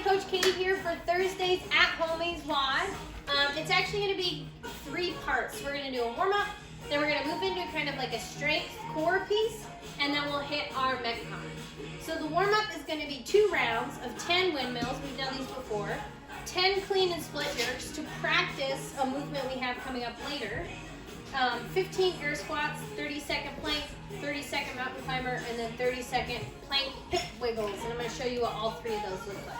Coach Katie here for Thursdays at HOMies WOD. It's actually going to be 3 parts. We're going to do a warm-up, then we're going to move into kind of like a strength core piece, and then we'll hit our Metcon. So the warm-up is going to be 2 rounds of 10 windmills. We've done these before. 10 clean and split jerks to practice a movement we have coming up later. 15 air squats, 30-second plank, 30-second mountain climber, and then 30-second plank hip wiggles. And I'm going to show you what all 3 of those look like.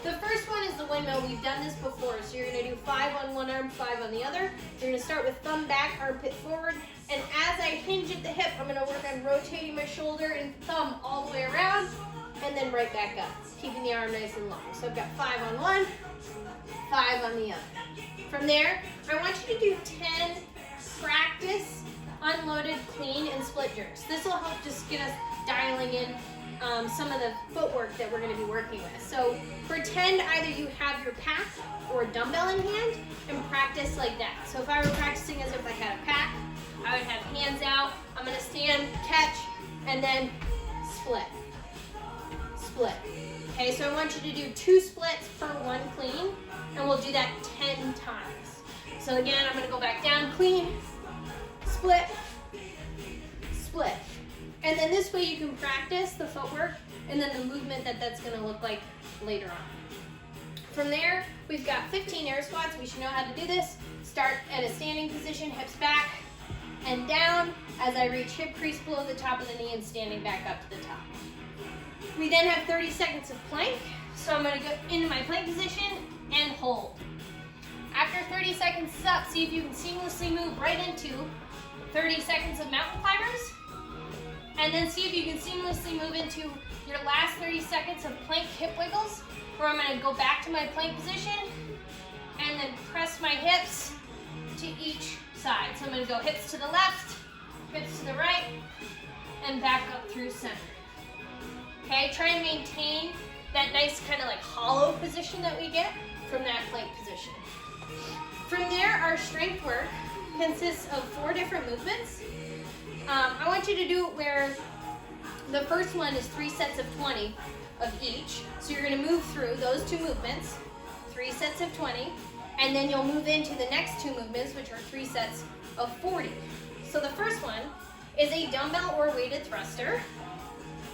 The first one is the windmill. We've done this before. So you're going to do 5 on one arm, 5 on the other. You're going to start with thumb back, armpit forward. And as I hinge at the hip, I'm going to work on rotating my shoulder and thumb all the way around, and then right back up, keeping the arm nice and long. So I've got 5 on one, 5 on the other. From there, I want you to do 10 practice unloaded clean and split jerks. This will help just get us dialing in some of the footwork that we're going to be working with. So pretend either you have your pack or a dumbbell in hand and practice like that. So if I were practicing as if I had a pack, I would have hands out. I'm going to stand, catch, and then split. Split. Okay, so I want you to do 2 splits per 1 clean, and we'll do that 10 times. So again, I'm going to go back down, clean, split, split. And then this way you can practice the footwork and then the movement that's going to look like later on. From there, we've got 15 air squats. We should know how to do this. Start at a standing position, hips back and down as I reach hip crease below the top of the knee and standing back up to the top. We then have 30 seconds of plank. So I'm going to go into my plank position and hold. After 30 seconds is up, see if you can seamlessly move right into 30 seconds of mountain climbers. And then see if you can seamlessly move into your last 30 seconds of plank hip wiggles, where I'm going to go back to my plank position and then press my hips to each side. So I'm going to go hips to the left, hips to the right, and back up through center. Okay, try and maintain that nice kind of like hollow position that we get from that plank position. From there, our strength work consists of 4 different movements. I want you to do it where the first one is 3 sets of 20 of each. So you're going to move through those 2 movements, 3 sets of 20, and then you'll move into the next 2 movements, which are 3 sets of 40. So the first one is a dumbbell or weighted thruster.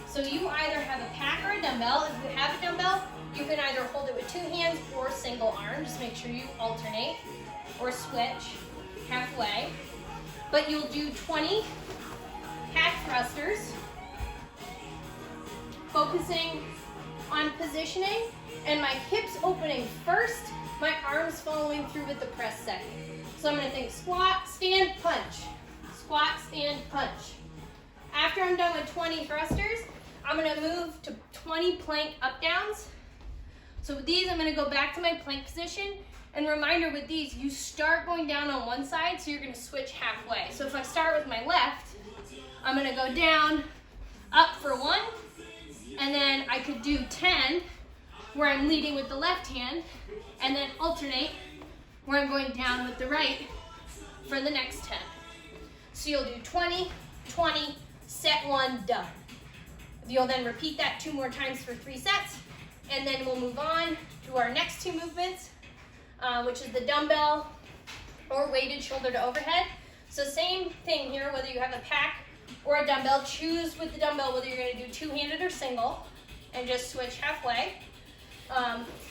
So you either have a pack or a dumbbell. If you have a dumbbell, you can either hold it with 2 hands or single arm. Just make sure you alternate or switch halfway. But you'll do 20 pack thrusters, focusing on positioning and my hips opening first, my arms following through with the press second. So I'm going to think squat, stand, punch. Squat, stand, punch. After I'm done with 20 thrusters, I'm going to move to 20 plank up downs. So with these, I'm going to go back to my plank position. And reminder with these, you start going down on one side, so you're going to switch halfway. So if I start with my left, I'm going to go down, up for 1, and then I could do 10, where I'm leading with the left hand, and then alternate, where I'm going down with the right for the next 10. So you'll do 20, 20, set 1, done. You'll then repeat that 2 more times for 3 sets, and then we'll move on to our next 2 movements, which is the dumbbell or weighted shoulder to overhead. So same thing here, whether you have a pack or a dumbbell, choose with the dumbbell whether you're going to do 2-handed or single, and just switch halfway.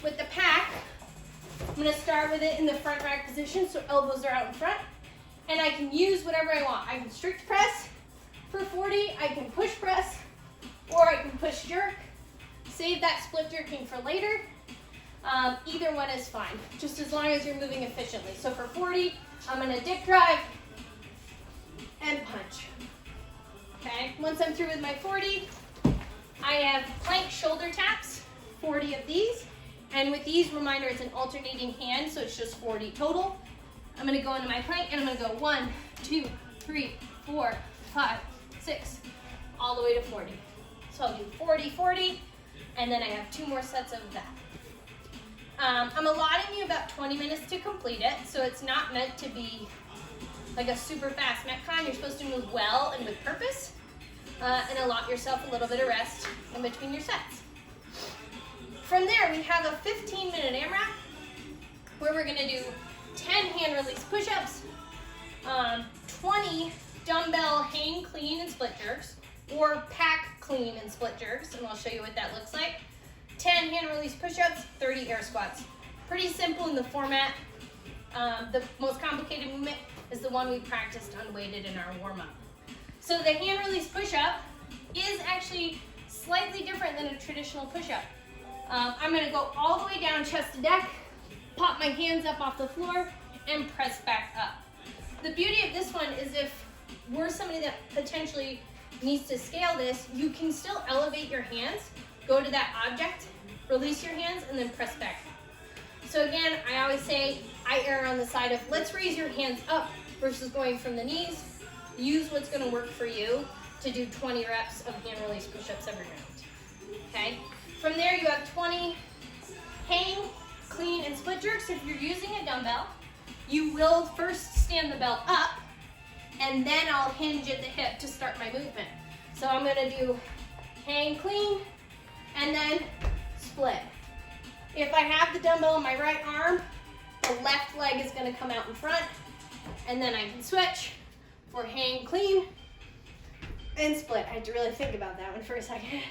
With the pack, I'm going to start with it in the front rack position, so elbows are out in front, and I can use whatever I want. I can strict press for 40, I can push press, or I can push jerk. Save that split jerking for later. Either one is fine, just as long as you're moving efficiently. So for 40, I'm going to dip drive and punch. Okay, once I'm through with my 40, I have plank shoulder taps, 40 of these. And with these, reminder, it's an alternating hand, so it's just 40 total. I'm going to go into my plank, and I'm going to go 1, 2, 3, 4, 5, 6, all the way to 40. So I'll do 40, 40, and then I have 2 more sets of that. I'm allotting you about 20 minutes to complete it, so it's not meant to be like a super fast Metcon. You're supposed to move well and with purpose, and allot yourself a little bit of rest in between your sets. From there, we have a 15-minute AMRAP where we're gonna do 10 hand release push-ups, 20 dumbbell hang clean and split jerks, or pack clean and split jerks, and I'll show you what that looks like. 10 hand release push-ups, 30 air squats. Pretty simple in the format. The most complicated movement is the one we practiced unweighted in our warm-up. So the hand release push-up is actually slightly different than a traditional push-up. I'm gonna go all the way down chest to deck, pop my hands up off the floor, and press back up. The beauty of this one is if we're somebody that potentially needs to scale this, you can still elevate your hands, go to that object, release your hands, and then press back. So again, I always say, I err on the side of let's raise your hands up versus going from the knees. Use what's gonna work for you to do 20 reps of hand release push-ups every round, okay? From there, you have 20 hang, clean, and split jerks. If you're using a dumbbell, you will first stand the belt up, and then I'll hinge at the hip to start my movement. So I'm gonna do hang clean, and then split. If I have the dumbbell in my right arm, the left leg is gonna come out in front, and then I can switch for hang clean and split. I had to really think about that one for a second.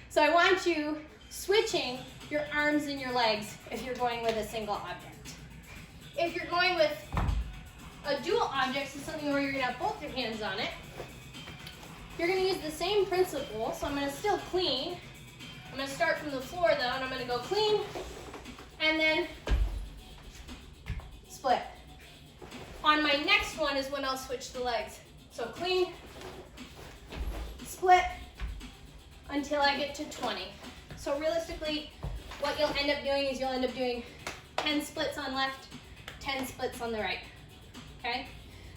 So I want you switching your arms and your legs if you're going with a single object. If you're going with a dual object, so something where you're gonna have both your hands on it, you're gonna use the same principle. So I'm gonna still clean. I'm gonna start from the floor though, and I'm gonna go clean, and then split. On my next one is when I'll switch the legs. So clean, split, until I get to 20. So realistically, what you'll end up doing is you'll end up doing 10 splits on left, 10 splits on the right, okay?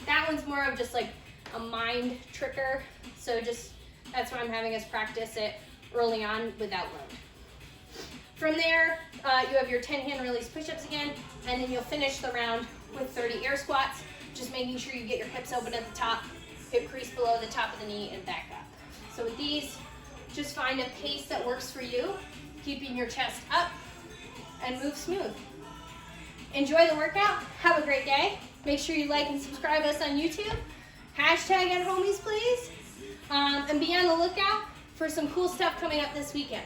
That one's more of just like a mind tricker. So just, that's why I'm having us practice it early on without load. From there, you have your 10 hand release push-ups again, and then you'll finish the round with 30 air squats, just making sure you get your hips open at the top, hip crease below the top of the knee, and back up. So with these, just find a pace that works for you, keeping your chest up, and move smooth. Enjoy the workout. Have a great day. Make sure you like and subscribe us on YouTube. #@HOMies, please. And be on the lookout for some cool stuff coming up this weekend.